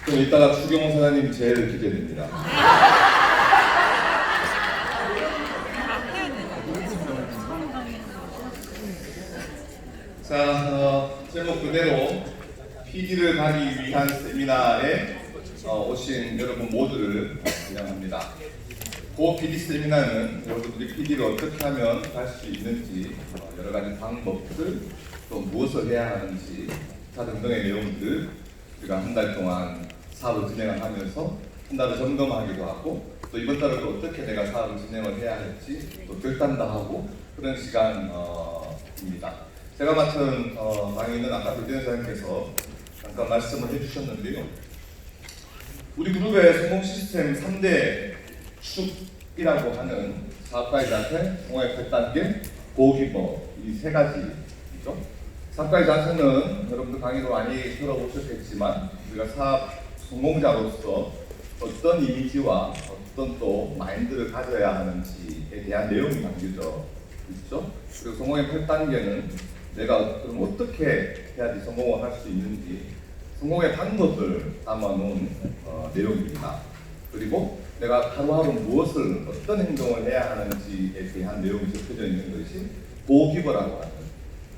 그럼 이따가 추경호 사장님 제일 기대됩니다. 자, 제목 그대로 PD를 가기 위한 세미나에 오신 여러분 모두를 환영합니다. 그 PD 세미나는 여러분들이 PD를 어떻게 하면 갈 수 있는지, 여러 가지 방법들, 또 무엇을 해야 하는지 등등의 내용들 우리가 한 달 동안 사업을 진행을 하면서 한 달을 점검하기도 하고, 또 이번 달은 또 어떻게 내가 사업을 진행을 해야 할지 또 결단도 하고 그런 시간입니다. 제가 맡은 강의는 아까 조대현 사장님께서 잠깐 말씀을 해주셨는데요. 우리 그룹의 성공 시스템 3대 축이라고 하는 사업가의 자세, 성공의 8단계, 고기버 이 세 가지이죠. 사업가의 자세는 여러분들 강의도 많이 들어보셨겠지만 우리가 사업 성공자로서 어떤 이미지와 어떤 또 마인드를 가져야 하는지에 대한 내용이 담겨져 있죠. 그리고 성공의 8단계는 내가 그럼 어떻게 해야지 성공을 할 수 있는지 성공의 방법을 담아놓은 내용입니다. 그리고 내가 하루하루 무엇을 어떤 행동을 해야 하는지에 대한 내용이 적혀져 있는 것이 고기버라고 하는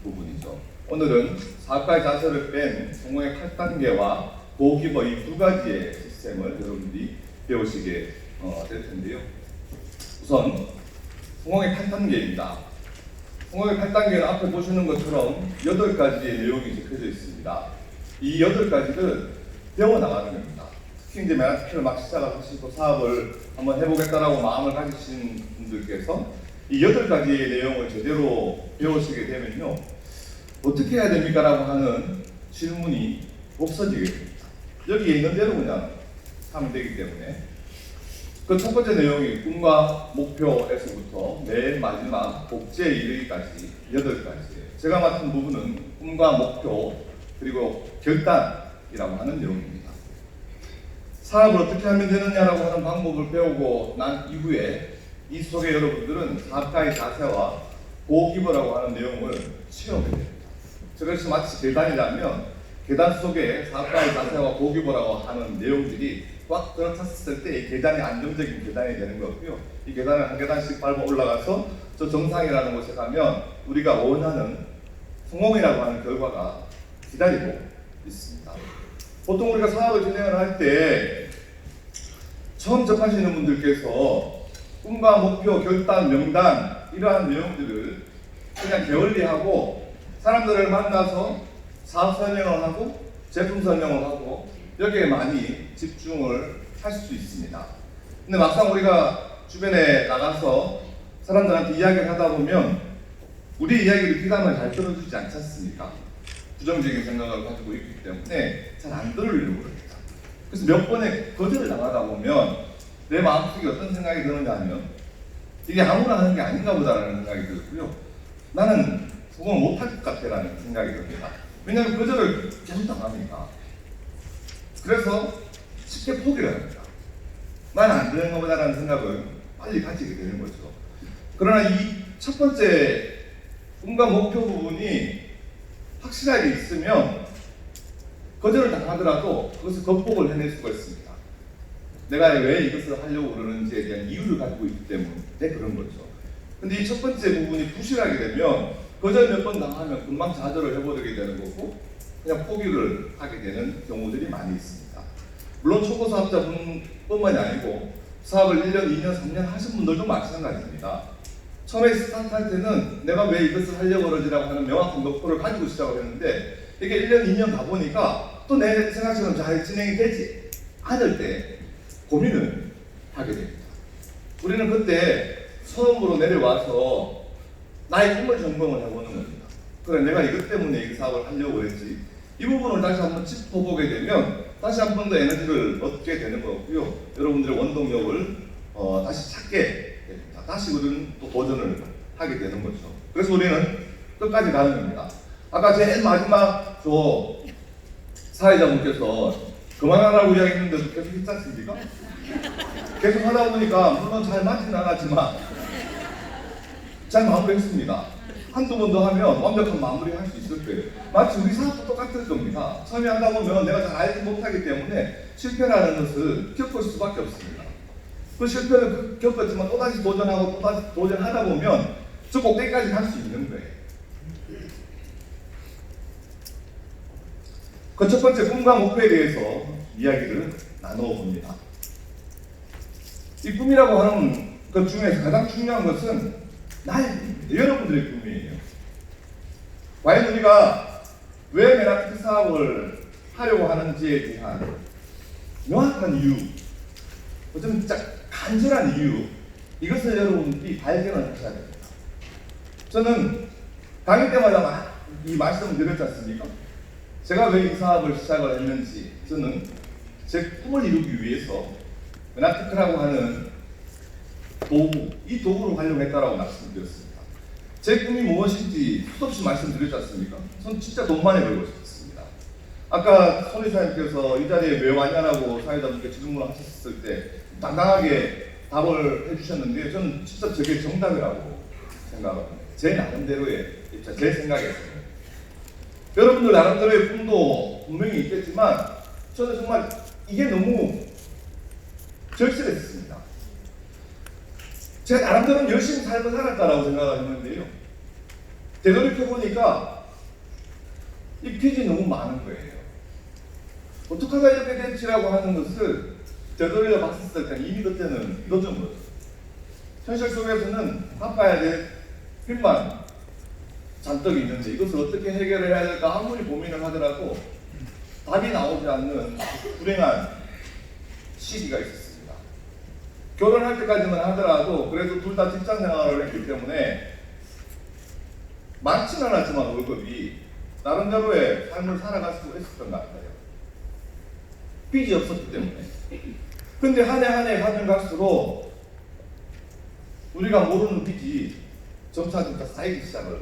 부분이죠. 오늘은 사업가의 자세를 뺀 성공의 8단계와 고기버 이 두 가지의 시스템을 여러분들이 배우시게 될 텐데요. 우선 성공의 8단계입니다. 성공의 8단계는 앞에 보시는 것처럼 8가지의 내용이 적혀져 있습니다. 이 8가지를 배워나가는 겁니다. 특히 이제 메가스킬을 막 시작을 하시고 사업을 한번 해보겠다라고 마음을 가지신 분들께서 이 8가지의 내용을 제대로 배우시게 되면요. 어떻게 해야 됩니까? 라고 하는 질문이 없어지게 됩니다. 여기에 있는 대로 그냥 하면 되기 때문에 그 첫 번째 내용이 꿈과 목표에서부터 맨 마지막 복제에 이르기까지 8가지. 제가 맡은 부분은 꿈과 목표 그리고 결단이라고 하는 내용입니다. 사업을 어떻게 하면 되느냐라고 하는 방법을 배우고 난 이후에 이 속에 여러분들은 사업가의 자세와 고기버라고 하는 내용을 체험해야 됩니다. 그래서 마치 계단이라면 계단 속에 사업가의 자세와 고기버라고 하는 내용들이 꽉 들어찼을 때 이 계단이 안정적인 계단이 되는 거고요. 이 계단을 한 계단씩 밟아 올라가서 저 정상이라는 곳에 가면 우리가 원하는 성공이라고 하는 결과가 기다리고 있습니다. 보통 우리가 사업을 진행을 할 때 처음 접하시는 분들께서 꿈과 목표, 결단, 명단 이러한 내용들을 그냥 게을리하고 사람들을 만나서 사업 설명을 하고 제품 설명을 하고 여기에 많이 집중을 할 수 있습니다. 근데 막상 우리가 주변에 나가서 사람들한테 이야기를 하다 보면 우리 이야기를 귀담아 잘 들어주지 않지 않습니까? 부정적인 생각을 가지고 있기 때문에 잘 안 들으려고 합니다. 그래서 몇 번의 거절을 당하다 보면 내 마음속에 어떤 생각이 드느냐 하면 이게 아무나 하는 게 아닌가 보다라는 생각이 들고요. 나는 성공을 못할 것 같아라는 생각이 듭니다. 왜냐하면 거절을 계속 당합니다. 그래서 쉽게 포기를 합니다. 나는 안 되는 것보다라는 생각을 빨리 가지게 되는 거죠. 그러나 이 첫 번째 꿈과 목표 부분이 확실하게 있으면 거절을 당하더라도 그것을 극복을 해낼 수가 있습니다. 내가 왜 이것을 하려고 그러는지에 대한 이유를 가지고 있기 때문에 그런 거죠. 근데 이 첫 번째 부분이 부실하게 되면 거절 몇 번 당하면 금방 좌절을 해버리게 되는 거고 그냥 포기를 하게 되는 경우들이 많이 있습니다. 물론 초보 사업자분뿐만이 아니고 사업을 1년, 2년, 3년 하신 분들도 마찬가지입니다. 처음에 스타트할 때는 내가 왜 이것을 하려고 그러지라고 하는 명확한 목표를 가지고 시작을 했는데 이게 1년, 2년 가보니까 또 내 생각처럼 잘 진행이 되지 않을 때 고민을 하게 됩니다. 우리는 그때 처음으로 내려와서 나의 꿈을 점검을 해보는 겁니다. 그래, 내가 이것 때문에 이 사업을 하려고 했지. 이 부분을 다시 한번 짚어보게 되면 다시 한 번 더 에너지를 얻게 되는 거고요. 여러분들의 원동력을 다시 찾게 됩니다. 다시 우리는 또 도전을 하게 되는 거죠. 그래서 우리는 끝까지 가는 겁니다. 아까 제일 마지막 저 사회자분께서 그만하라고 이야기했는데도 계속 했지 않습니까? 계속 하다 보니까 물론 잘 맞지는 않았지만 잘 마무리했습니다. 한두 번 더 하면 완벽한 마무리할 수 있을 거예요. 마치 우리 사업도 똑같을 겁니다. 처음에 하다 보면 내가 잘 알지 못하기 때문에 실패라는 것을 겪을 수밖에 없습니다. 그 실패를 겪었지만 또다시 도전하고 또다시 도전하다 보면 저 꼭대기까지 갈 수 있는 거예요. 그 첫 번째 꿈과 목표에 대해서 이야기를 나누어 봅니다. 이 꿈이라고 하는 것 중에서 가장 중요한 것은 여러분들의 꿈이에요. 과연 우리가 왜 메나트크 사업을 하려고 하는지에 대한 명확한 이유, 좀 진짜 간절한 이유, 이것을 여러분들이 발견을 하셔야 됩니다. 저는 강의 때마다 이 말씀을 드렸지 않습니까? 제가 왜 이 사업을 시작을 했는지, 저는 제 꿈을 이루기 위해서 메나트크라고 하는 도구, 이 도구를 활용했다라고 말씀드렸습니다. 제 꿈이 무엇인지 수없이 말씀드렸지 않습니까? 저는 진짜 돈 많이 벌고 싶습니다. 아까 손 이사님께서 이 자리에 왜 왔냐라고 사회자분께 질문을 하셨을 때 당당하게 답을 해주셨는데, 저는 진짜 저게 정답이라고 생각합니다. 제 나름대로의 입장, 제 생각에서는. 여러분들 나름대로의 꿈도 분명히 있겠지만 저는 정말 이게 너무 절실했습니다. 제가 나름대로 열심히 삶을 살았다라고 생각을 했는데요, 되돌이켜보니까 이 빚이 너무 많은 거예요. 어떻게 하다 이렇게 됐지라고 하는 것을 되돌려 봤을 때 이미 그때는 늦은 거죠. 현실 속에서는 갚아야 될 빚만 잔뜩 있는데 이것을 어떻게 해결을 해야 될까 아무리 고민을 하더라도 답이 나오지 않는 불행한 시기가 있었습니다. 결혼할 때까지만 하더라도 그래도 둘 다 직장 생활을 했기 때문에 많지는 않았지만 월급이 나름대로의 삶을 살아갈 수 있었던 것 같아요. 빚이 없었기 때문에. 근데 한 해 한 해 가면 갈수록 우리가 모르는 빚이 점차 쌓이기 시작을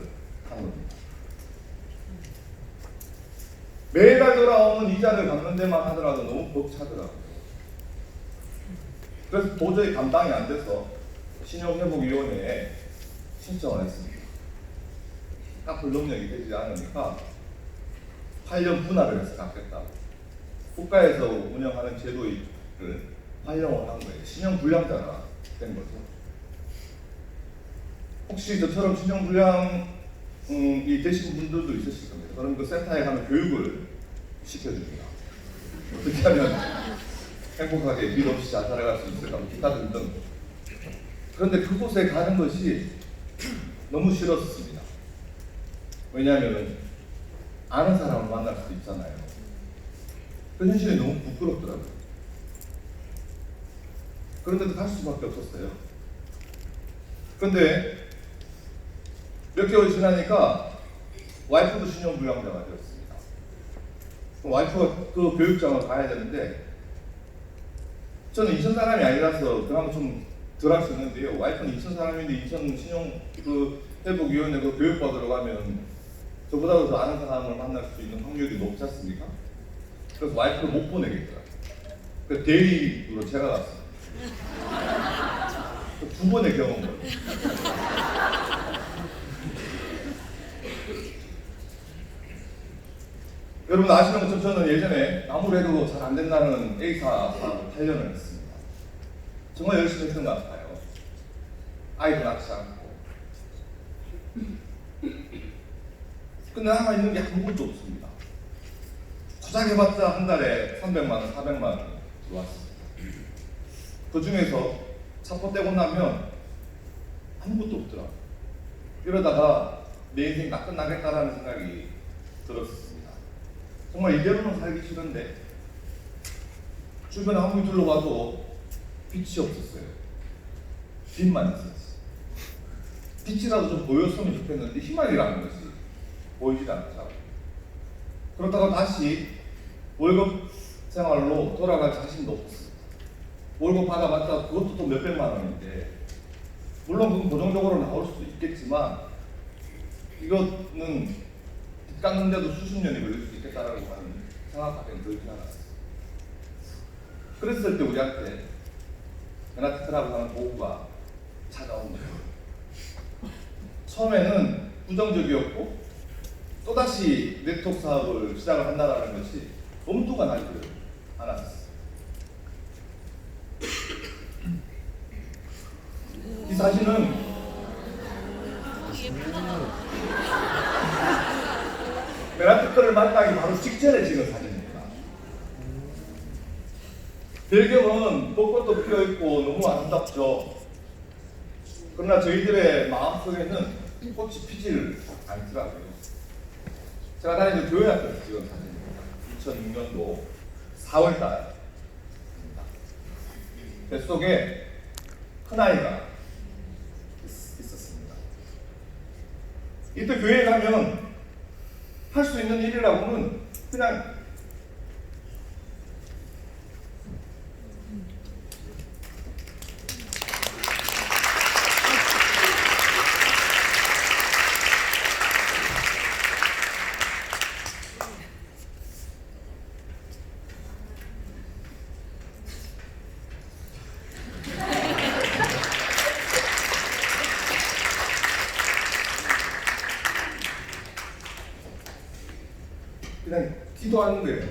한 겁니다. 매달 돌아오는 이자를 갚는 데만 하더라도 너무 벅차더라고요. 그래서 도저히 감당이 안 돼서 신용회복위원회에 신청을 했습니다. 갚을 능력이 되지 않으니까 8년 분할을 해서 갚겠다고. 국가에서 운영하는 제도를 활용을 한 거예요. 신용불량자가 된 거죠. 혹시 저처럼 신용불량이 되신 분들도 있으실 겁니다. 그럼 그 센터에 가면 교육을 시켜줍니다. 어떻게 하면 행복하게 빚 없이 잘 살아갈 수 있을까, 기타 등등. 그런데 그곳에 가는 것이 너무 싫었습니다. 왜냐하면 아는 사람을 만날 수도 있잖아요. 그 현실이 너무 부끄럽더라고요. 그런데도 갈 수밖에 없었어요. 그런데 몇 개월 지나니까 와이프도 신용불량자가 되었습니다. 그럼 와이프가 그 교육장을 가야 되는데 저는 인천 사람이 아니라서 그나마 좀 덜 할 수 있는데요. 와이프는 인천 사람인데 인천 신용 회복위원회 그 교육받으러 가면 저보다도 더 아는 사람을 만날 수 있는 확률이 높지 않습니까? 그래서 와이프를 못 보내겠더라고요. 그래서 대리로 제가 갔어요. 두 번의 경험을. 여러분 아시는 것처럼 저는 예전에 아무래도 잘 안 된다는 A사 사업을 8년을 했습니다. 정말 열심히 했던 것 같아요. 아이도 낳지 않고. 근데 남아있는 게 아무것도 없습니다. 고작 해봤자 한 달에 300만 원, 400만 원 들어왔습니다. 그 중에서 차포 떼고 나면 아무것도 없더라고요. 이러다가 내 인생 다 끝나겠다라는 생각이 들었습니다. 정말 이대로는 살기 싫은데 주변에 아무리 둘러봐도 빛이 없었어요. 빛만 있었어요. 빛이라도 좀 보였으면 좋겠는데 희망이라는 것이 보이지 않더라고요. 그렇다가 다시 월급 생활로 돌아갈 자신도 없었습니다. 월급 받아봤자 그것도 또 몇백만 원인데 물론 그건 고정적으로 나올 수도 있겠지만 이거는 빚 깎는데도 수십 년이 걸릴 수 있겠다라고 하는 생각밖에 들지 않았어요. 그랬을 때 우리한테 메나트크라고 하는 도구가 찾아온 거예요. 처음에는 부정적이었고 또다시 네트워크 사업을 시작을 한다는 것이 엄두가 나지 않았어요. 이 사진은 메라트크를 만나기 바로 직전에 찍은 사진입니다. 배경은 벚꽃도 피어있고 너무 아름답죠. 그러나 저희들의 마음속에는 꽃이 피지를 않더라고요. 제가 다니는 교회 앞에서 찍은 사진입니다. 2006년도 4월달입니다. 뱃속에 큰아이가 있었습니다. 이때 교회에 가면 할 수 있는 일이라고는 그냥 기도하는 거예요.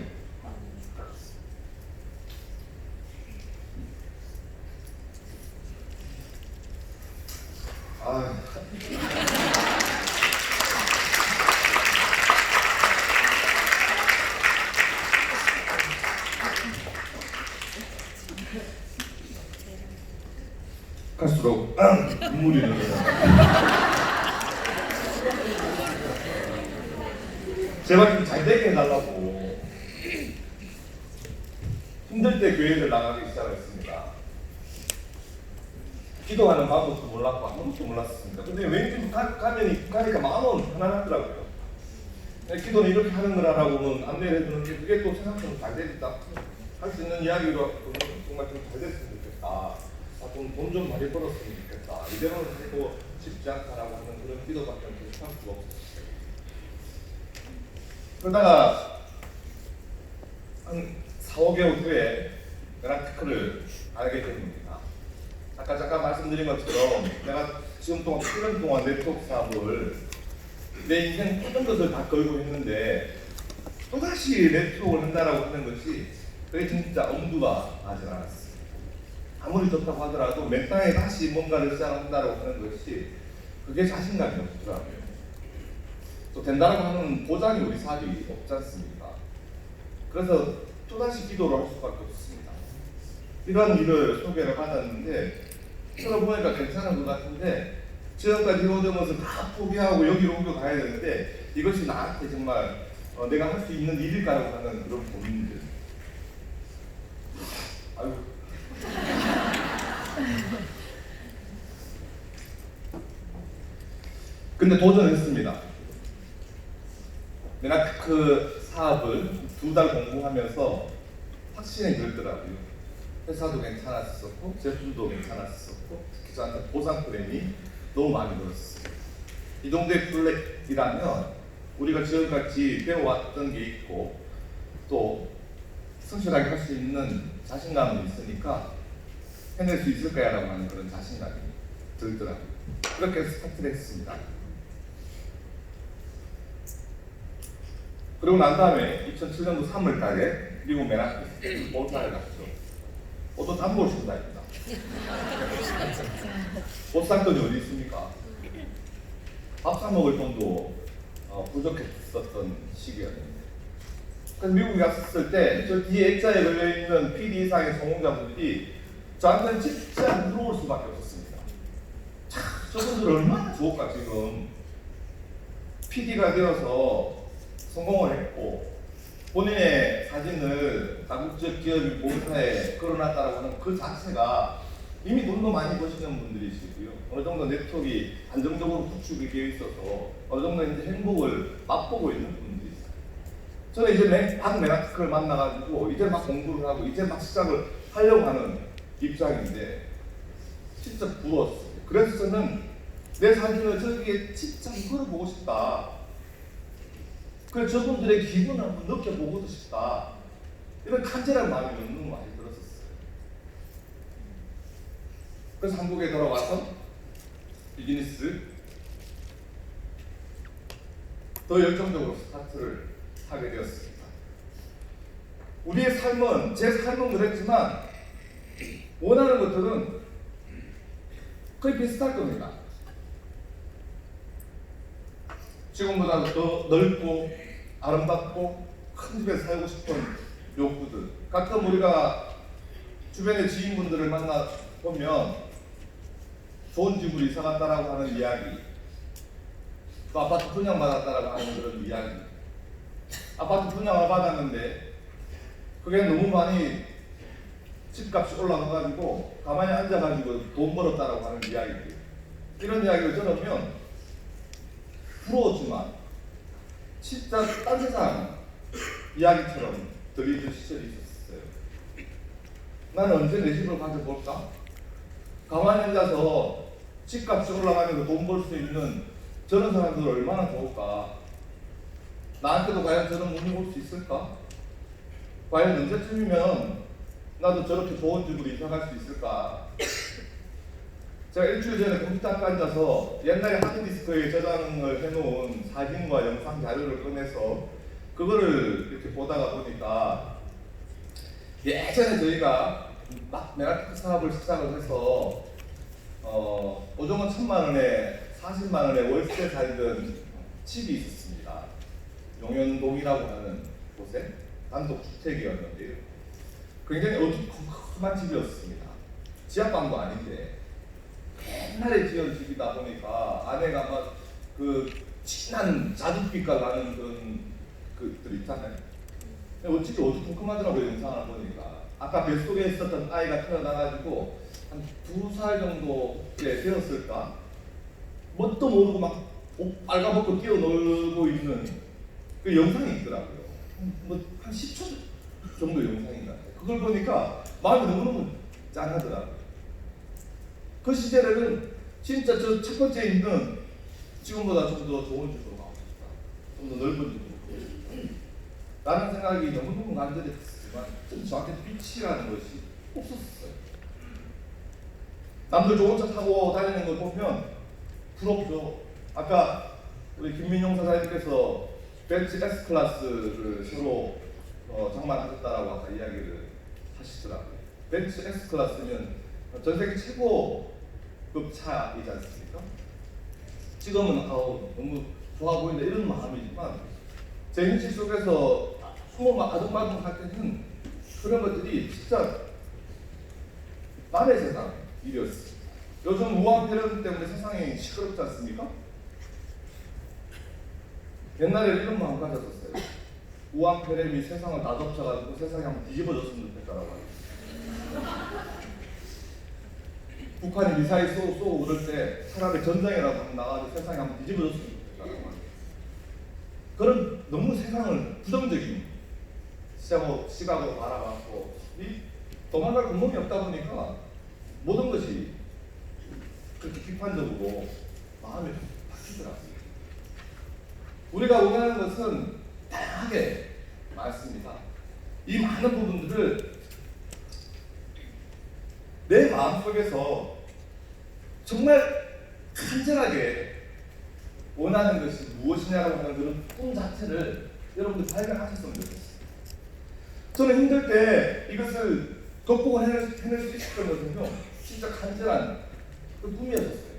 갈수록 눈물이 나요. 제발 좀 잘 되게 해달라고. 힘들 때 교회를 나가기 시작했습니다. 기도하는 방법도 몰랐고 아무것도 몰랐습니다. 근데 왠지 가니까 마음은 편안하더라고요. 기도는 이렇게 하는 거라고는 안내를 해주는데 그게 또 생각보다 잘 되겠다. 할 수 있는 이야기로 정말 좀 잘 됐으면 좋겠다. 돈 좀 많이 벌었으면 좋겠다. 이대로는 살고 싶지 않다라고 하는 그런 기도밖에 계속 할 수가 없었어요. 그러다가 한 4, 5개월 후에 메라트크를 알게 됩니다. 아까 잠깐 말씀드린 것처럼 내가 지금 동안 7년 동안 네트워크 사업을 내 인생 모든 것을 다 걸고 했는데 또다시 네트워크를 한다라고 하는 것이 그게 진짜 엄두가 나지 않았어요. 아무리 좋다고 하더라도 맨 땅에 다시 뭔가를 시작한다라고 하는 것이 그게 자신감이 없더라고요. 또 된다라고 하는 보장이 우리 사업이 없지 않습니까? 그래서 또다시 기도를 할 수밖에 없습니다. 이런 일을 소개를 받았는데 들어보니까 괜찮은 것 같은데 지금까지 이루어진 것을 다 포기하고 여기로 옮겨가야 되는데 이것이 나한테 정말 내가 할 수 있는 일일까라고 하는 그런 고민들. 아유. 근데 도전했습니다. 메라트크 사업을 2달 공부하면서 확신이 들더라고요. 회사도 괜찮았었고 제품도 괜찮았었고 특히 저한테 보상 플랜이 너무 많이 들었어요. 이 정도의 플랫이라면 우리가 지금까지 배워왔던 게 있고 또 성실하게 할 수 있는 자신감이 있으니까 해낼 수 있을 거야라고 하는 그런 자신감이 들더라고요. 그렇게 스타트를 했습니다. 그리고 난 다음에 2007년도 3월 달에 미국 맨하튼 볼타를 갔죠. 어떤 단골 신사입니다. 못 살 돈이 어디 있습니까? 밥 사 먹을 돈도 부족했었던 시기였는데. 그래서 미국에 갔을 때 저 뒤에 액자에 걸려있는 PD 이상의 성공자분들이 저한테는 진짜 부러울 수밖에 없었습니다. 참, 저분들 얼마나 좋을까 지금. PD가 되어서 성공을 했고 본인의 사진을 다국적 기업 본사에 걸어놨다라고 하는 그 자체가 이미 돈도 많이 버시는 분들이시고요. 어느 정도 네트워크가 안정적으로 구축이 되어 있어서 어느 정도 이제 행복을 맛보고 있는 분들이 있어요. 저는 이제 박 메라트크를 만나가지고 이제 막 공부를 하고 이제 막 시작을 하려고 하는 입장인데 진짜 부러웠어요. 그래서 저는 내 사진을 저기에 진짜 이거를 보고 싶다. 그래서 저분들의 기분을 한번 느껴보고도 싶다. 이런 간절한 마음이 너무 많이 들었었어요. 그래서 한국에 돌아와서 비즈니스를 더 열정적으로 스타트를 하게 되었습니다. 우리의 삶은, 제 삶은 그랬지만 원하는 것들은 거의 비슷할 겁니다. 지금보다 더 넓고 아름답고 큰 집에 살고 싶은 욕구들. 가끔 우리가 주변의 지인분들을 만나 보면 좋은 집으로 이사 갔다라고 하는 이야기, 또 아파트 분양받았다라고 하는 그런 이야기. 아파트 분양을 받았는데 그게 너무 많이 집값이 올라가가지고 가만히 앉아가지고 돈 벌었다라고 하는 이야기들. 이런 이야기를 들으면 부러웠지만 진짜 딴 세상 이야기처럼 들리던 시절이 있었어요. 나는 언제 내 집을 가져볼까? 가만히 앉아서 집값이 올라가면서 돈 벌 수 있는 저런 사람들 얼마나 좋을까? 나한테도 과연 저런 운이 올 수 있을까? 과연 언제쯤이면 나도 저렇게 좋은 집으로 이사 갈 수 있을까? 제가 일주일 전에 컴퓨터 앞에 앉아서 옛날에 하드디스크에 저장을 해놓은 사진과 영상 자료를 꺼내서 그거를 이렇게 보다가 보니까 예전에 저희가 막 메가테크 사업을 시작을 해서 5종원 1,000만 원에 40만 원에 월세 살던 집이 있었습니다. 용현동이라고 하는 곳에 단독 주택이었는데요. 굉장히 어두컴컴한 집이었습니다. 지하방도 아닌데 옛날에 지은 집이다 보니까 안에가 막 그 진한 자줏빛깔 나는 그런 그들 있잖아요. 어찌게 어두컴컴하더라고요. 영상을 보니까. 아까 뱃속에 있었던 아이가 태어나가지고 한 2살 정도에 되었을까? 뭣도 모르고 막 옷 빨가벗고 뛰어놀고 있는 그 영상이 있더라고요. 한 10초 정도 영상인 것 같아요. 그걸 보니까 마음이 너무너무 짠하더라고요. 그 시절에는 진짜 저 첫 번째 있는 지금보다 좀 더 좋은 집으로 가고 싶다. 좀 더 넓은 집으로 가고 싶다. 라는 생각이 너무너무 간절히 했지만 저한테 빛이라는 것이 없었어요. 남들 좋은 차 타고 다니는 걸 보면 부럽죠. 아까 우리 김민용 사장님께서 벤츠 S클래스를 새로 장만하셨다라고 아까 이야기를 하시더라고요. 벤츠 S클래스는 전 세계 최고급 차이지 않습니까? 지금은 너무 좋아 보인다 이런 마음이지만 제 인식 속에서 아둥바둥 할 때는 그런 것들이 진짜 남의 세상 일이었습니다. 요즘 우한 폐렴 때문에 세상이 시끄럽지 않습니까? 옛날에 이런 마음 가졌었어요. 우한 폐렴이 세상을 다 덮쳐가지고 세상이 한번 뒤집어졌으면 좋겠다라고 하죠. 북한이 미사일 쏘고 그럴 때 차라리 전장이라도 한번 나가서 세상이 한번 뒤집어졌으면 좋겠다라고 하죠. 그런 너무 세상을 부정적인 시각으로 바라봤고 도망갈 구멍이 없다 보니까 모든 것이 그렇게 비판적으로 마음이 바뀌더라고요. 우리가 원하는 것은 다양하게 많습니다. 이 많은 부분들을 내 마음속에서 정말 간절하게 원하는 것이 무엇이냐라고 하는 그런 꿈 자체를 여러분들 발견하셨으면 좋겠습니다. 저는 힘들 때 이것을 극복을 해낼 수 있었던 것은요, 진짜 간절한 그 꿈이었어요.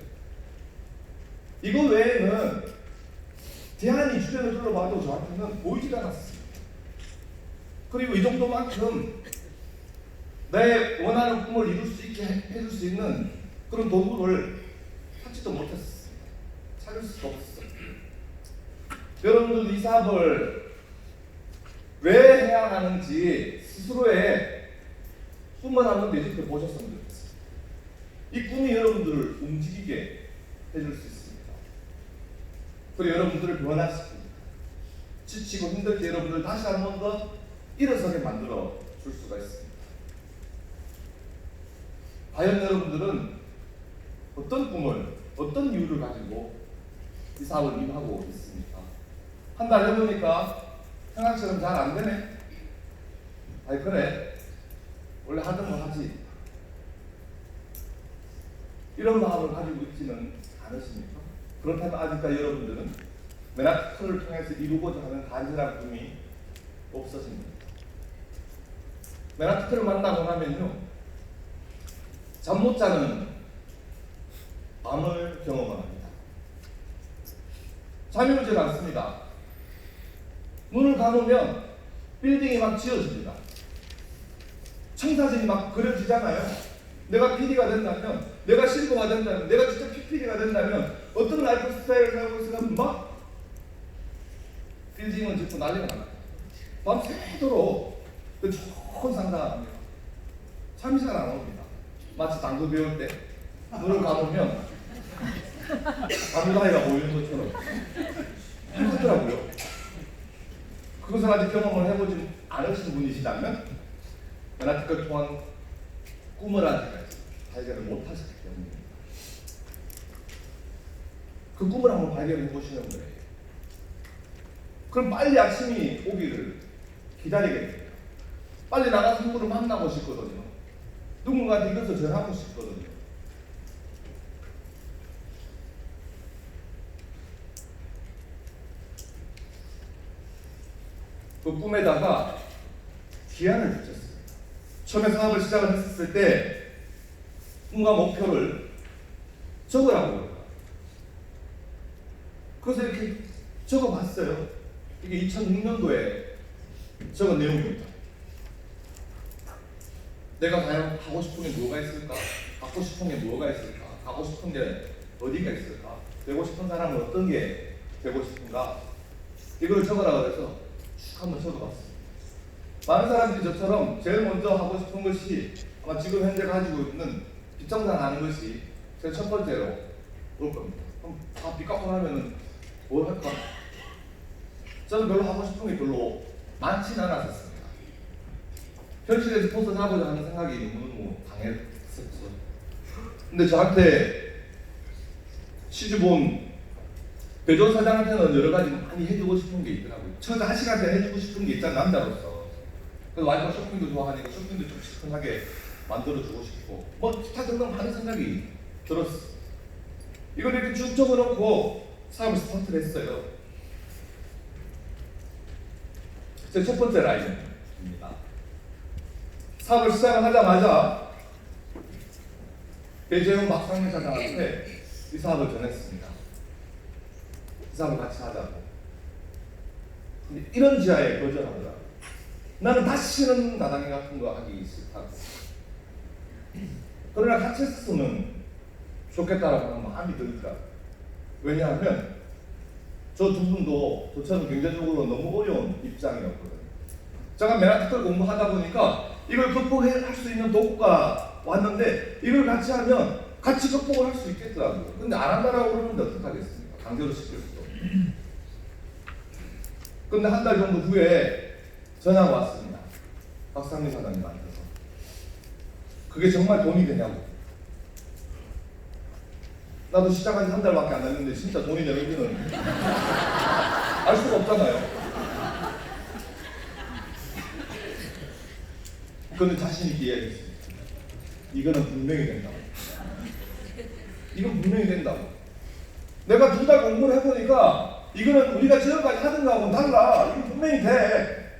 이거 외에는 대안이 주변을 둘러봐도 저한테는 보이질 않았습니다. 그리고 이 정도만큼 내 원하는 꿈을 이룰 수 있게 해줄 수 있는 그런 도구를 찾지도 못했습니다. 찾을 수가 없었어요. 여러분들 이 사업을 왜 해야 하는지 스스로의 꿈을 한번 내집해 보셨으면 좋겠습니다. 이 꿈이 여러분들을 움직이게 해줄 수 있습니다. 그리고 여러분들을 변화시킵니다. 지치고 힘들 때 여러분들 다시 한 번 더 일어서게 만들어 줄 수가 있습니다. 과연 여러분들은 어떤 꿈을, 어떤 이유를 가지고 이 사업을 임하고 있습니까? 한 달 해보니까 생각처럼 잘 안 되네. 아니 그래, 원래 하던 거 하지. 이런 마음을 가지고 있지는 않으십니까? 그렇다면 아직까지 여러분들은 맨하튼을 통해서 이루고자 하는 간절한 꿈이 없어집니다. 맨하튼을 만나고 나면요, 잠 못 자는 밤을 경험합니다. 잠이 오질 않습니다. 눈을 감으면 빌딩이 막 지어집니다. 청사진이 막 그려지잖아요. 내가 PD가 된다면, 내가 실버가 된다면, 내가 진짜 PPD가 된다면 어떤 라이프 스타일을 살고 있으면 막 빌딩을 짓고 난리가 납니다. 밤새도록 그 좋은 상상을 합니다. 잠이 잘 안 옵니다. 마치 당구 배울 때 눈을 감으면 밤사이가 보이는 것처럼 힘들더라고요. 그것을 아직 경험을 해보지 않으신 분이시다면 맨하튼을 통한 꿈을 아직까지 발견을 못하셨기 때문입니다. 그 꿈을 한번 발견해 보시는 거예요. 그럼 빨리 아침이 오기를 기다리게 됩니다. 빨리 나가서 누구를 만나고 싶거든요. 누군가한테 이것을 전하고 싶거든요. 그 꿈에다가 기한을 붙였습니다. 처음에 사업을 시작을 했을 때 꿈과 목표를 적으라고 그래요. 그래서 이렇게 적어봤어요. 이게 2006년도에 적은 내용입니다. 내가 과연 하고 싶은 게 뭐가 있을까? 갖고 싶은 게 뭐가 있을까? 가고 싶은 게 어디가 있을까? 되고 싶은 사람은 어떤 게 되고 싶은가? 이걸 적으라고 해서 쭉 한번 적어봤습니다. 많은 사람들이 저처럼 제일 먼저 하고 싶은 것이 아마 지금 현재 가지고 있는 빚정산하는 것이 제일 첫 번째로 올 겁니다. 그럼 다 빚 갚고 나면은 뭘 할까? 저는 별로 하고 싶은 게 별로 많지는 않았었습니다. 현실에서 벗어나고자 하는 생각이 너무 강했었죠. 근데 저한테 시집온 배조 사장한테는 여러 가지 많이 해주고 싶은 게 있더라고요. 저 자식한테 해주고 싶은 게 있잖아, 남자로서. 그래서 와이프가 쇼핑도 좋아하니까 쇼핑도 좀 시원하게 만들어주고 싶고 뭐 기타 등등 많은 생각이 들었어. 이걸 이렇게 쭉 적어놓고 사업을 스타트를 했어요. 제 첫 번째 라인입니다. 사업을 시작을 하자마자 배재훈 박상민 사장한테 이 사업을 전했습니다. 이 사업을 같이 하자고. 근데 이런 지하에 거절하더라고요. 나는 다시는 나당이 같은 거 하기 싫다고. 그러나 같이 했으면 좋겠다라고 하는 마음이 들더라고요. 왜냐하면 저 두 분도 저처럼 경제적으로 너무 어려운 입장이었거든요. 제가 맨하튼을 공부하다 보니까 이걸 극복할 수 있는 도구가 왔는데 이걸 같이 하면 같이 극복을 할 수 있겠더라고요. 근데 안 한다라고 그러는데 어떡하겠습니까? 강제로 시킬 수도. 근데 한 달 정도 후에 전화가 왔습니다. 박상민 사장님한테서. 그게 정말 돈이 되냐고. 나도 시작한 지 한 달밖에 안 됐는데 진짜 돈이 되는지는 알 수가 없잖아요. 그런데 자신 있게 이야기했습니다. 이거는 분명히 된다고. 이건 분명히 된다고. 내가 2달 공부를 해보니까 이거는 우리가 지금까지 하던 거하고는 달라. 이건 분명히 돼.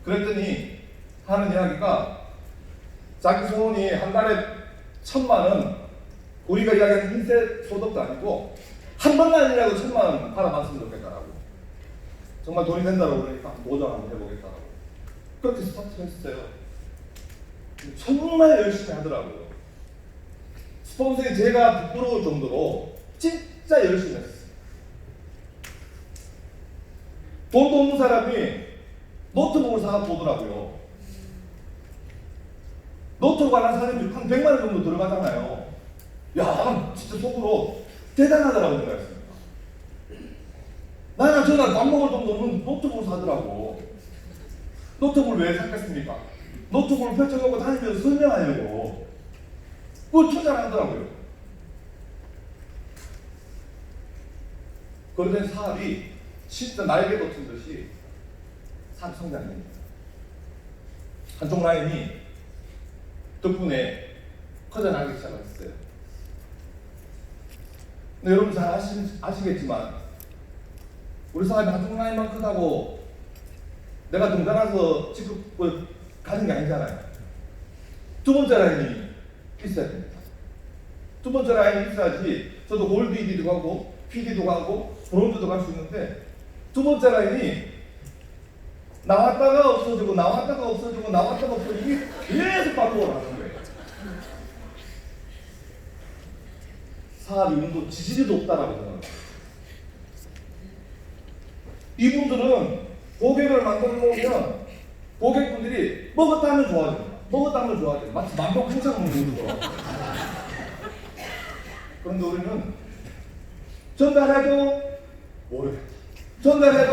그랬더니 하는 이야기가 자기 소원이 한 달에 1,000만 원, 우리가 이야기하는 흰색 소득도 아니고 한 번만이라도 1,000만 원 팔아봤으면 좋겠다라고. 정말 돈이 된다고 그러니까 도전 한번 해보겠다라고. 그렇게 스타트를 했어요. 정말 열심히 하더라고요. 스폰서에 제가 부끄러울 정도로 진짜 열심히 했어요. 돈도 없는 사람이 노트북을 사갖고 오더라고요. 노트북 하나 사려면 한 100만 원 정도 들어가잖아요. 야, 진짜 속으로 대단하다라고 생각했습니다. 나는 전화 밥 먹을 돈도 없는 노트북을 사더라고. 노트북을 왜 샀겠습니까? 노트북을 펼쳐놓고 다니면서 설명하려고. 그걸 투자를 하더라고요. 그러던 사업이 진짜 날개 돋친 듯이 사업 성장입니다. 한쪽 라인이 덕분에 커져나가기 시작했어요. 근데 여러분 잘 아시겠지만 우리 사람이 한쪽 라인만 크다고 내가 등단해서 직급을 가는 게 아니잖아요. 두 번째 라인이 있어야 됩니다. 두 번째 라인이 있어야지 저도 골드 ED도 가고 PD도 가고 브론즈도 갈 수 있는데, 두 번째 라인이 나왔다가 없어지고 나왔다가 없어지고 나왔다가 없어지고 이게 계속 반복을 하는 거예요. 사업이 운도 지지리도 없다라고 생각합니다. 이분들은 고객을 만들어 놓으면 고객분들이 먹었다면 좋아져요. 먹었다면 좋아져요. 마치 만복 행사 먹는 거죠. 그런데 우리는 전달해도 모르겠다. 전달해도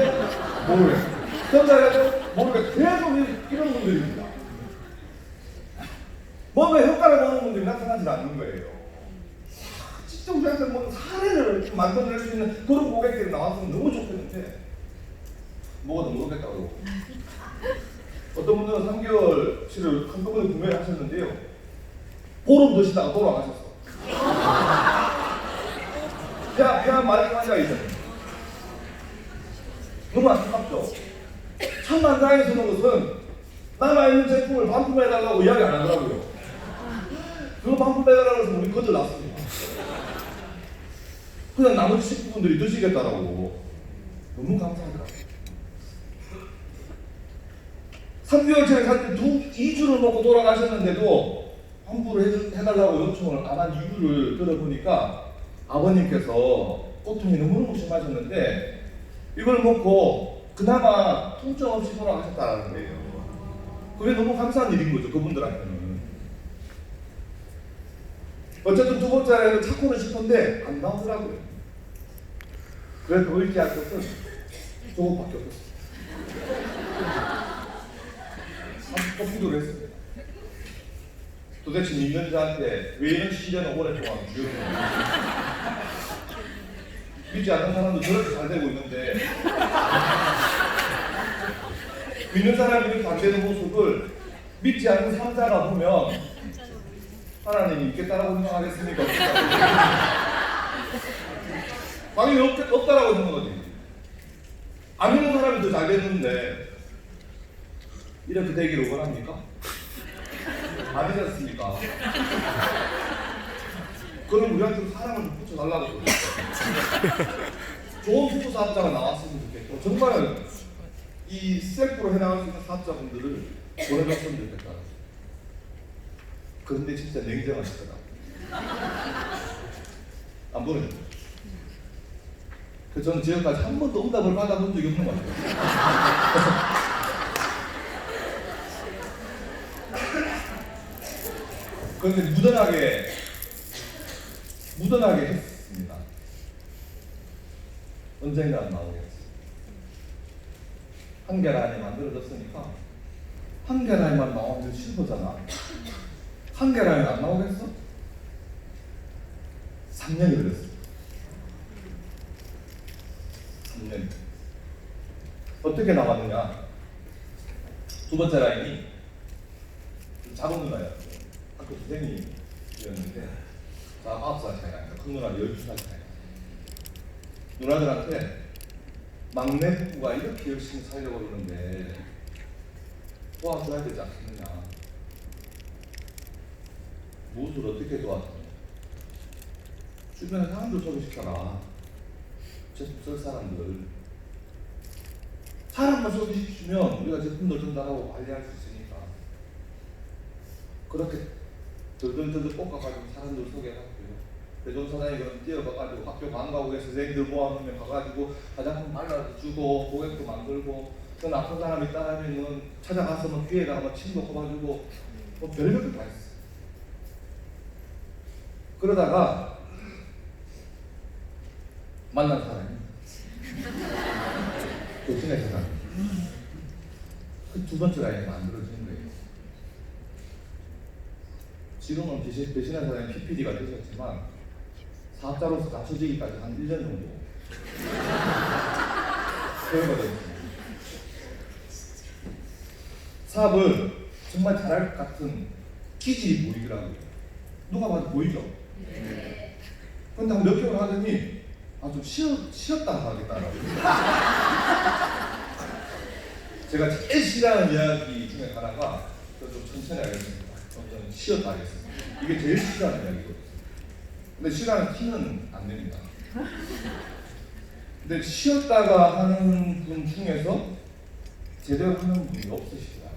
모르겠다. 전달해도 모르겠다. 계속 이런 분들입니다. 뭔가 효과를 보는 분들이 나타나지 않는 거예요. 진짜 우리한테 뭐 사례를 이렇게 만들어낼 수 있는 그런 고객들이 나왔으면 너무 좋겠는데 뭐가 더 모르겠다고. 어떤 분들은 3개월치를 한꺼번에 구매를 하셨는데요, 보름 드시다가 돌아가셨어. 그냥 말이 환자가 있어요. 너무 안타깝죠. 천만다행히 쓰는 것은 남아있는 제품을 반품해달라고 이야기 안 하더라고요. 그거 반품해달라고 해서 우리 거절났습니다. 그냥 나머지 식구분들이 드시겠다라고. 너무 감사하더라고요. 3개월치를 살 때 2주를 먹고 돌아가셨는데도 환불을 해달라고 요청을 안 한 이유를 들어보니까 아버님께서 고통이 너무너무 심하셨는데 이걸 먹고 그나마 통증 없이 돌아가셨다는 거예요. 그게 너무 감사한 일인 거죠, 그분들한테는. 어쨌든 두 번째는 찾고는 싶은데 안 나오더라고요. 그래서 의지할 것은 저것밖에 없었어요. 커피도 했습니다. 도대체 믿는 자한테 왜 이런 시련을 오랫동안 주었는지. 믿지 않는 사람도 저렇게 잘 되고 있는데 믿는 사람이 이렇게 안 되는 모습을 믿지 않는 삼자가 보면 하나님이 있겠다라고 생각하겠습니까? 당연히 없다라고 생각하지. 안 믿는 사람이 더 잘 됐는데 이렇게 되기를 원합니까? 아니지 않습니까? 그럼 우리한테 사랑을 좀 붙여달라고 그러죠. 좋은 부부 사업자가 나왔으면 좋겠고, 정말 이 셀프로 해나갈 수 있는 사업자분들을 보내줬으면 좋겠다. 그런데 진짜 냉정하시더라. 안 보내줘. 그래서 저는 지금까지 한 번도 응답을 받아본 적이 없는 것 같아요. 그런데 무던하게 했습니다. 언젠가 나오겠지. 한 계란이 만들어졌으니까 한 계란만 나오면 실버잖아. 한 계란이 안 나오겠어? 3년이 걸렸어. 3년. 어떻게 나왔느냐? 두 번째 라인이 작은 누나였어요. 학교 선생님이었는데, 나 9살 차이 나니까 큰 누나는 12살 차이 나요. 누나들한테 막내 부부가 이렇게 열심히 살려고 그러는데 도와줘야 되지 않겠느냐. 무엇을 어떻게 도와주냐. 주변에 사람들 소개시켜라. 제품 쓸 사람들. 사람만 소개시키면 우리가 제품들 전달하고 관리할 수 있으니까. 그렇게 들들들들 볶아가지고 사람들 소개해갖고요. 대종사장이 그럼 뛰어가가지고 학교 방과후에 선생님들 모아놓으면 가가지고 화장품 발라주고 고객도 만들고, 그 나쁜 사람이 있다면 찾아가서 뭐 귀에다가 뭐 침 놓고가지고 뭐 별의별 다 했어. 그러다가 만난 사람이 교통의 사람. 그 두 번째 라인이 만들어지는 거예요. 지금은 배신한 사람이 PPD가 되셨지만 사업자로서 갖춰지기까지 한 1년 정도 소요가 사업을 정말 잘할 것 같은 기질이 보이더라고요. 누가 봐도 보이죠? 그런데 한 몇 개월 하더니 좀 쉬었다 가겠다라고. 제가 제일 싫어하는 이야기 중에 하나가 좀 천천히 하겠습니다. 좀 쉬었다 하겠습니다. 이게 제일 싫어하는 이야기거든요. 근데 싫어하는 티는 안 냅니다. 근데 쉬었다가 하는 분 중에서 제대로 하는 분이 없으시더라고요.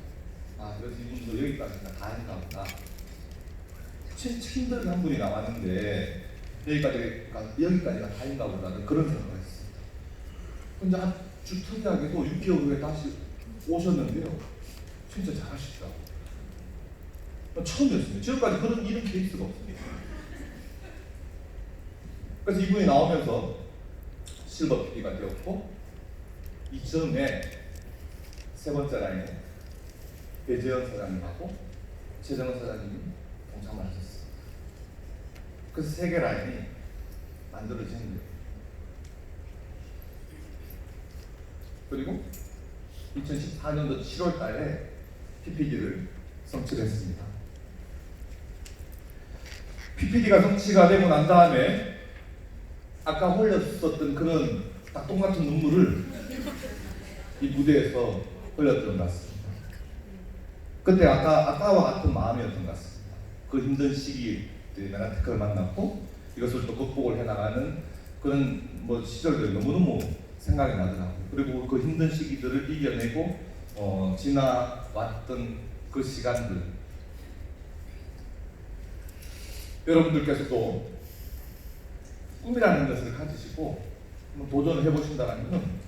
그래서 이분도 여기까지가 다인가 보다. 힘들게 한 분이 나왔는데 여기까지가 다인가 보다는 그런 생각을 했습니다. 근데 아주 특이하게도 6개월 후에 다시 오셨는데요. 진짜 잘하시더라고요. 처음이었습니다. 지금까지 이런 케이스가 없습니다. 그래서 이분이 나오면서 실버 PD가 되었고, 이쯤에 세 번째 라인에 배재현 사장님하고 최정은 사장님이 동참을 하셨습니다. 그래서 세 개 라인이 만들어진 거예요. 그리고 2014년도 7월 달에 PPD를 성취했습니다. PPD가 성취가 되고 난 다음에 아까 흘렸었던 그런 닭똥 같은 눈물을 이 무대에서 흘렸던 것 같습니다. 그때 아까와 같은 마음이었던 것 같습니다. 그 힘든 시기에 메나테크를 만났고 이것을 또 극복을 해나가는 그런 시절들이 너무너무 생각이 나더라고요. 그리고 그 힘든 시기들을 이겨내고 지나왔던 그 시간들, 여러분들께서도 꿈이라는 것을 가지시고 도전을 해보신다면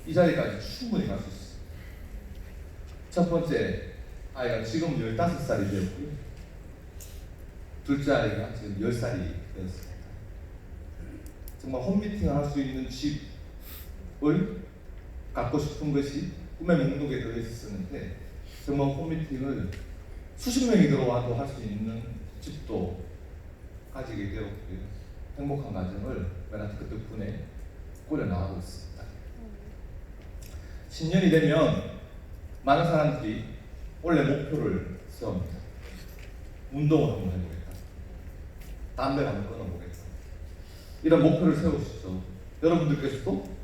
이 자리까지 충분히 갈 수 있습니다. 첫 번째 아이가 지금 15살이 되었고요. 둘째 아이가 지금 10살이 되었습니다. 정말 홈미팅을 할 수 있는 집을 갖고 싶은 것이 꿈의 목록에 들어있었는데 정말 홈미팅을 수십 명이 들어와도 할 수 있는 집도 가지게 되었고요. 행복한 가정을 메나테크 덕분에 꾸려나가고 있습니다. 10년이 되면 많은 사람들이 원래 목표를 세웁니다. 운동을 한번 해보겠다. 담배를 한번 끊어보겠다. 이런 목표를 세우시죠. 여러분들께서도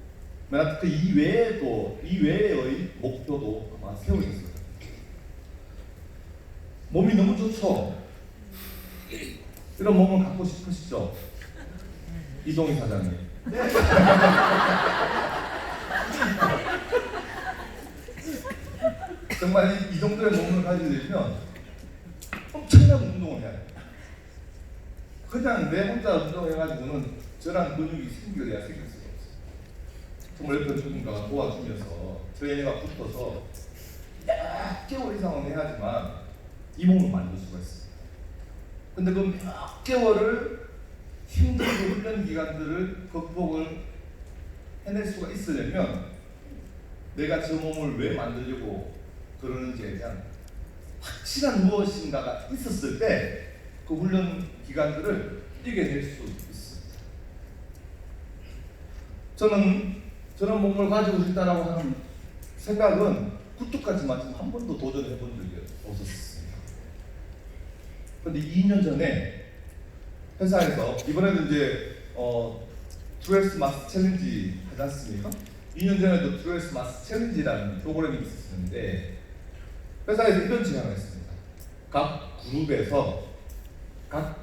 메나테크 이외의 목표도 아마 세우셨을 겁니다. 몸이 너무 좋죠? 이런 몸을 갖고 싶으시죠? 이동희 사장님. 정말 이 정도의 몸을 가지게 되면 엄청난 운동을 해야 돼요. 그냥 내 혼자 운동해가지고는 저랑 근육이 생겨야 생길 수가 없어요. 정말 옆에 누군가가 도와주면서 트레이너가 붙어서 몇 개월 이상은 해야지만 이 몸을 만들 수가 있습니다. 근데 그 몇 개월을 힘들고 훈련 기간들을 극복을 해낼 수가 있으려면 내가 저 몸을 왜 만들려고 그러는지에 대한 확실한 무엇인가가 있었을 때 그 훈련 기간들을 이겨낼 수 있습니다. 저는 저런 몸을 가지고 싶다라고 하는 생각은 굴뚝같지만 지금 한 번도 도전해 본 적이 없었습니다. 그런데 2년 전에 회사에서 이번에도 이제 트레스 마스 챌린지 하지 않습니까? 2년 전에도 트레스 마스 챌린지라는 프로그램이 있었는데 회사에서 이런 제안을 했습니다. 각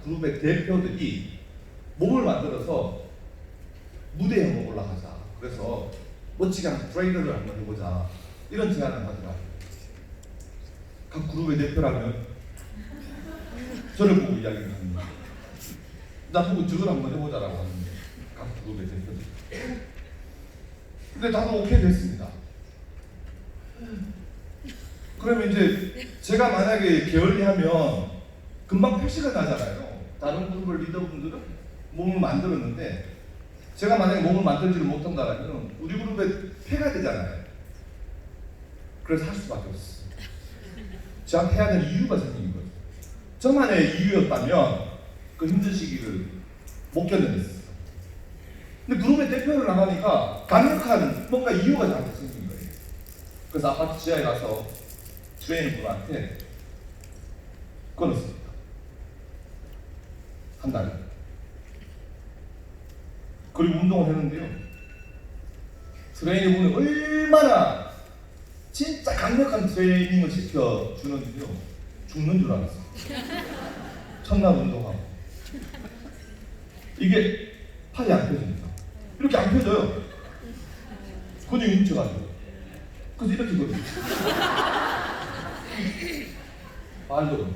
그룹의 대표들이 몸을 만들어서 무대에 한번 올라가자. 그래서 멋지게 한번 트레이너를 한번 해보자. 이런 제안을 하더라고요. 각 그룹의 대표라면 저를 보고 이야기를 합니다. 나보고 저걸 한번 해보자라고 하는데 각 그룹의 대표들. 근데 다들 오케이 됐습니다. 그러면 이제 제가 만약에 게을리하면 금방 표시가 나잖아요. 다른 그룹의 리더분들은 몸을 만들었는데 제가 만약에 몸을 만들지를 못한다면 우리 그룹에 폐가 되잖아요. 그래서 할 수밖에 없습니다. 저한테 해야 될 이유가 생긴 거죠. 저만의 이유였다면 그 힘든 시기를 못 견뎌냈어요. 근데 그룹의 대표를 나가니까 강력한 뭔가 이유가 저한테 생긴 거예요. 그래서 아파트 지하에 가서 트레이너분한테 끊었습니다. 한 달에. 그리고 운동을 했는데요. 트레이닝 보면 얼마나 진짜 강력한 트레이닝을 시켜주는데요. 죽는 줄 알았어요. 첫날 운동하고. 이게 팔이 안 펴집니다. 이렇게 안 펴져요. 근육이 뭉쳐가지고. 그래서 이렇게 거든요. 말도 안 돼.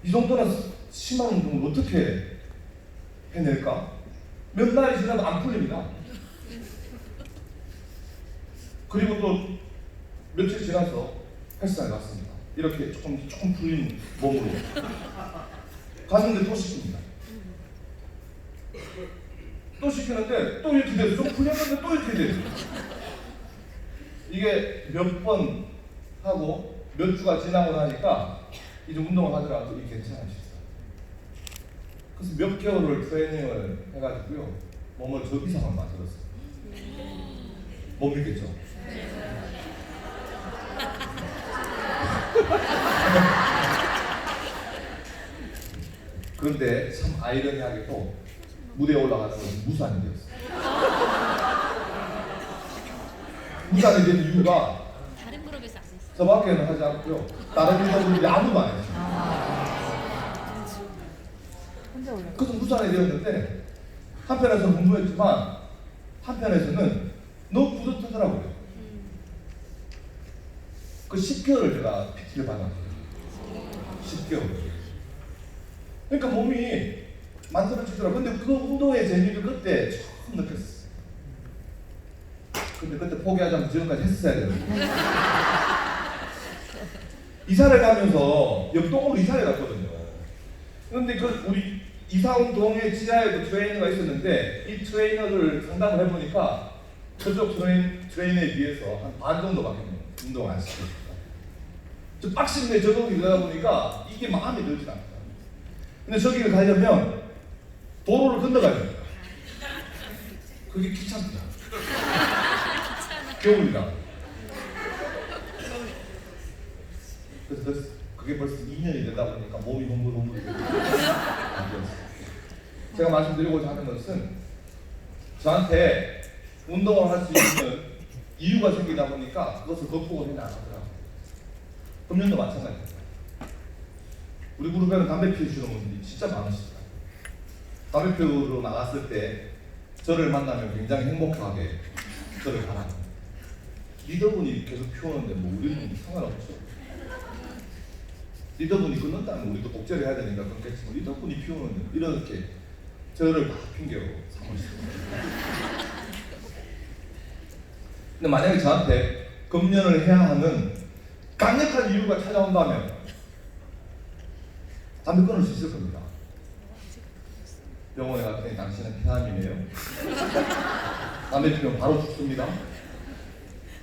이 정도나 심한 운동을 어떻게 해낼까? 몇 날이 지나도 안 풀립니다. 그리고 또 며칠 지나서 헬스장에 갔습니다. 이렇게 조금 풀린 몸으로 갔는데 또 시킵니다. 또 시키는데 또 이렇게 돼서 좀 풀렸는데 또 이렇게 돼서 이게 몇 번 하고 몇 주가 지나고 나니까 이제 운동을 하더라도 이게 괜찮아지죠. 그래서 몇 개월을 트레이닝을 해가지고요 몸을 저 이상을 만들었어요. 못 믿겠죠? 그런데 참 아이러니하게도 무대에 올라가는 건 무산이 되었어요. 무산이 된 이유가 다른 그룹에서 안 했어요. 저밖에는 하지 않고요. 다른 리더분들이 아무도 안 했어요. 그래서 무산이 되었는데 한편에서는 공부했지만 한편에서는 너무 뿌듯하더라고요. 그 10개월을 제가 PT를 받았어요. 10개월. 그러니까 몸이 만들어지더라고요. 근데 그 운동의 재미를 그때 처음 느꼈어요. 근데 그때 포기하자면 지금까지 했어야 되는데. 이사를 가면서 옆동으로 이사를 갔거든요. 그런데 그 우리 이사 온 동의 지하에도 트레이너가 있었는데 이 트레이너를 상담을 해보니까 저쪽 트레이너에 비해서 한 반 정도밖에 운동 안 시켰어요. 저 빡신데 적응이 되다 보니까 이게 마음에 들지 않다. 근데 저기를 가려면 도로를 건너가야 됩니다. 그게 귀찮다. 겨울이라. 그래서 그게 벌써 2년이 되다 보니까 몸이 몽글몽글. 제가 말씀드리고자 하는 것은 저한테 운동을 할 수 있는 이유가 생기다 보니까 그것을 극복을 해야 하더라고요. 금년도 마찬가지입니다. 우리 그룹에는 담배 피우시는 분들이 진짜 많으십니다. 담배 피우러 나갔을 때 저를 만나면 굉장히 행복하게 저를 바랍니다. 리더분이 계속 피우는데 뭐 우리는 상관없죠. 리더분이 끊는다면 우리도 복제를 해야 되니까 끊겠지만 리더분이 피우는데 이렇게 저를 다 핑계로 삼으시거든요. 근데 만약에 저한테 금연을 해야 하는 강력한 이유가 찾아온다면 담배 끊을 수 있을 겁니다. 병원에 갔더니 당신은 폐암이네요. 담배 피우면 바로 죽습니다.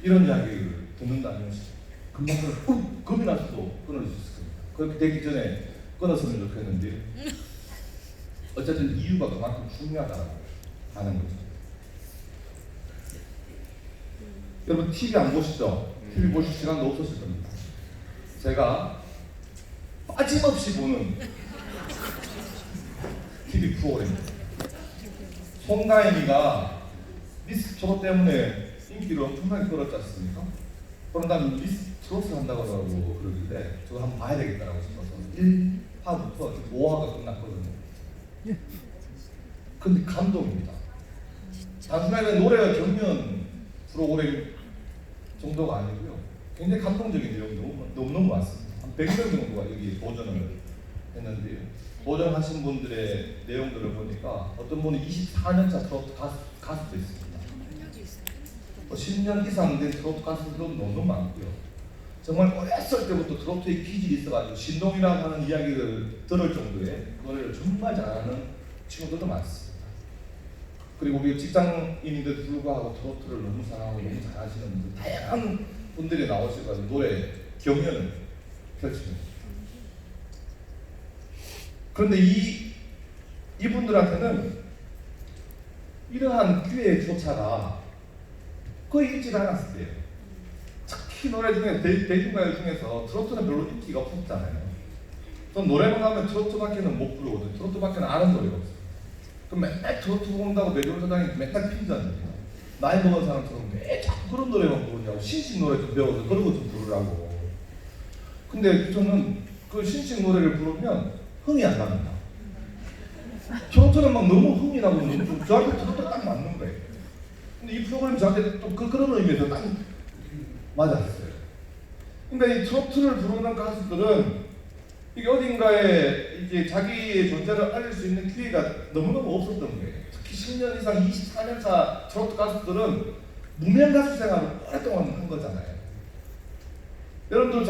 이런 이야기를 듣는다면 금방 겁이 나서도 끊을 수 있을 겁니다. 그렇게 되기 전에 끊었으면 좋겠는데요. 어쨌든 이유가 그만큼 중요하다고 하는 거죠. 여러분 TV 안 보시죠? TV 보실 시간도 없었을 겁니다. 제가 빠짐없이 보는 TV 프로그램입니다. 송가인이가 미스 트롯 때문에 인기를 엄청나게 끌었지 않습니까? 그런 다음에 미스 트롯을 한다고 하더라고 그러길래 저거 한번 봐야 되겠다라고 싶어서 1화부터 5화가 끝났거든요. 근데 감동입니다. 단순하게 노래가 경연 프로그램 정도가 아니고요. 굉장히 감동적인 내용이 너무 많습니다. 한 100명 정도가 여기 도전을 했는데요. 도전하신 분들의 내용들을 보니까 어떤 분은 24년차 트로트 가수도 있습니다. 10년 이상 된 트로트 가수들도 너무 많고요. 정말 어렸을 때부터 트로트에 기질이 있어가지고 신동이라고 하는 이야기를 들을 정도의 노래를 정말 잘하는 친구들도 많습니다. 그리고 우리 직장인인데도 불구하고 트로트를 너무 사랑하고 너무 잘하시는 분들, 다양한 분들이 나오셔가지고 노래 경연을 펼칩니다. 그런데 이분들한테는 이러한 기회조차가 거의 있지 않았을 때예요. 특히 노래 중에 대중가요 중에서 트로트는 별로 인기가 없었잖아요. 전 노래방 가면 트로트밖에는 못 부르거든요. 트로트밖에는 아는 노래가 없어요. 그럼 맨날 트로트 부른다고 매도사장이 맨날 핀잖아요. 나이 먹은 사람처럼 왜 자꾸 그런 노래만 부르냐고. 신식 노래 좀 배워서 그런 거 좀 부르라고. 근데 저는 그 신식 노래를 부르면 흥이 안 납니다. 트로트는 막 너무 흥이 나고 너무 저한테 트로트가 딱 맞는 거예요. 근데 이 프로그램 저한테 또 그런 의미에서 딱 맞았어요. 근데 이 트로트를 부르는 가수들은 이게 어딘가에 이게 자기의 존재를 알릴 수 있는 기회가 너무너무 없었던 거예요. 특히 10년 이상, 24년차 트로트 가수들은 무명 가수 생활을 오랫동안 한 거잖아요. 여러분들